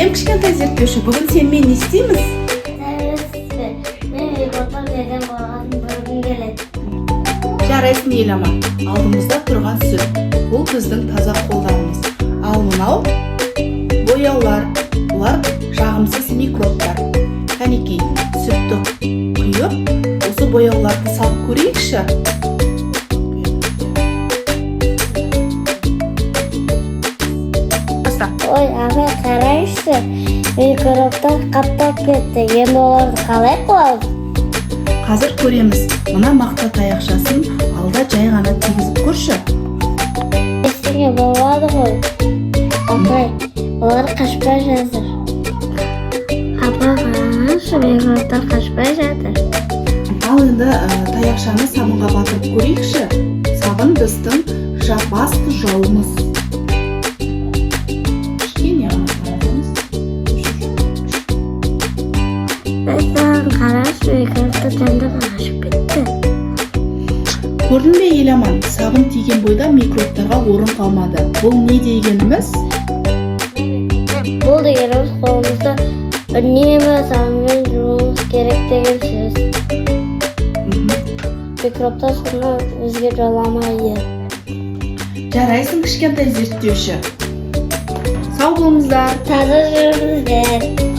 Сәлем кішкентай зерттеуші, бүгін сен мен не істейміз? Мен микробтан неден қорғасын бөлгім келеді. Жарайсың еламан, алдымызда тұрған сүт. Бұл біздің таза қолдарымыз. Ал мынау бояулар, бұлар жағымсыз микробтар. Кәнекей, сүтті құйып, осы бояуларды салып көрейікші. Ой, ағай қарайшы, микробтар қаптап кетті. Енді оларды қалай қуамыз? Қазір көреміз. Мына мақта таяқшасын алда жай ғана тигізіп көрші. Ештеңе болмады ғой. Апай, олар қашпай жатыр. Апа, қараңызшы, микробтар қашпай жатыр. Ал енді таяқшаны сабынға батырып көрейікші. Сабын біздің басты жауымыз. Қарашы, микробтар жандап қашып кетті. Көрдің бе еламан, сабын тиген бойда микробтарға орын қалмады. Бұл не дегеніміз? Бұл дегеніміз қолымызда үнемі сабынмен жууымыз керек деген сөз. Микробтар соны бізге жоламайды. Жарайсың кішкентай зерттеуші. Сау болыңыздар. Таза жүріңіздер.